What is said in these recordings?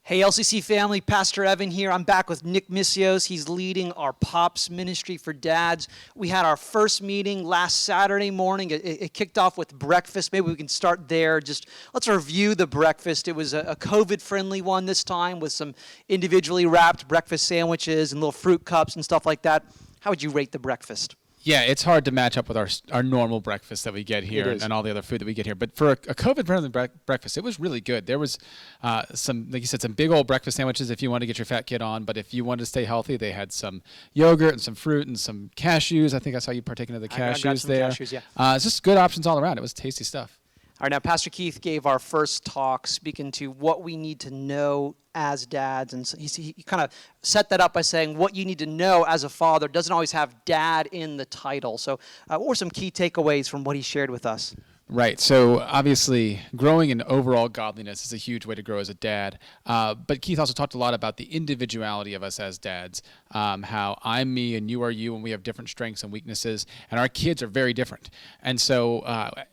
Hey, LCC family, Pastor Evan here. I'm back with Nick Missios. He's leading our POPs ministry for dads. We had our first meeting last Saturday morning. It kicked off with breakfast. Maybe we can start there. Just let's review the breakfast. It was a COVID-friendly one this time with some individually wrapped breakfast sandwiches and little fruit cups and stuff like that. How would you rate the breakfast? Yeah, it's hard to match up with our normal breakfast that we get here and all the other food that we get here. But for a COVID-friendly breakfast, it was really good. There was some, like you said, some big old breakfast sandwiches if you want to get your fat kid on. But if you wanted to stay healthy, they had some yogurt and some fruit and some cashews. I think I saw you partaking of the cashews I got some there. Cashews, yeah. It's just good options all around. It was tasty stuff. All right, now Pastor Keith gave our first talk speaking to what we need to know as dads, and so he kind of set that up by saying what you need to know as a father doesn't always have dad in the title. So what were some key takeaways from what he shared with us? Right. So obviously, growing in overall godliness is a huge way to grow as a dad. But Keith also talked a lot about the individuality of us as dads, how I'm me and you are you, and we have different strengths and weaknesses, and our kids are very different. And so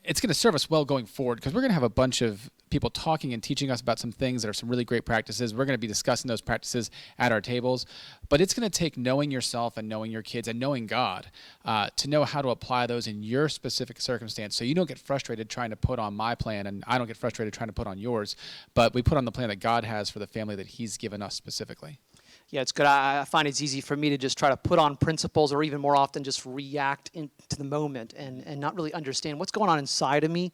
it's going to serve us well going forward because we're going to have a bunch of people talking and teaching us about some things that are some really great practices. We're going to be discussing those practices at our tables. But it's going to take knowing yourself and knowing your kids and knowing God to know how to apply those in your specific circumstance so you don't get frustrated trying to put on my plan and I don't get frustrated trying to put on yours. But we put on the plan that God has for the family that he's given us specifically. Yeah, it's good. I find it's easy for me to just try to put on principles or even more often just react to the moment and not really understand what's going on inside of me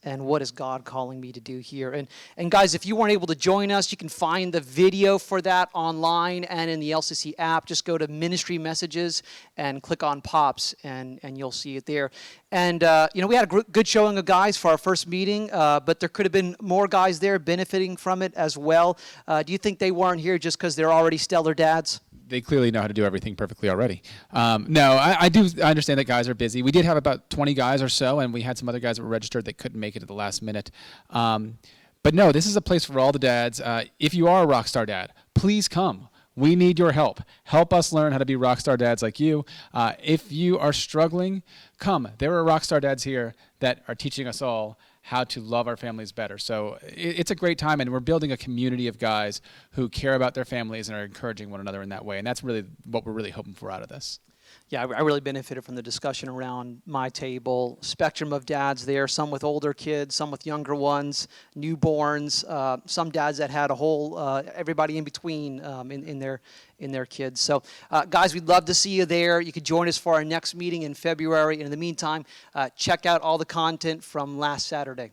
and what is God calling me to do here. And guys, if you weren't able to join us, you can find the video for that online and in the LCC app. Just go to Ministry Messages and click on Pops, and you'll see it there. And, we had a good showing of guys for our first meeting, but there could have been more guys there benefiting from it as well. Do you think they weren't here just because they're already stellar dads? They clearly know how to do everything perfectly already. No, I understand that guys are busy. We did have about 20 guys or so, and we had some other guys that were registered that couldn't make it at the last minute. But no, this is a place for all the dads. If you are a rock star dad, please come. We need your help. Help us learn how to be rock star dads like you. If you are struggling, come. There are rock star dads here that are teaching us all how to love our families better. So it's a great time, and we're building a community of guys who care about their families and are encouraging one another in that way. And that's really what we're really hoping for out of this. Yeah, I really benefited from the discussion around my table. Spectrum of dads there, some with older kids, some with younger ones, newborns, some dads that had a whole, everybody in between in their kids. So, guys, we'd love to see you there. You could join us for our next meeting in February. And in the meantime, check out all the content from last Saturday.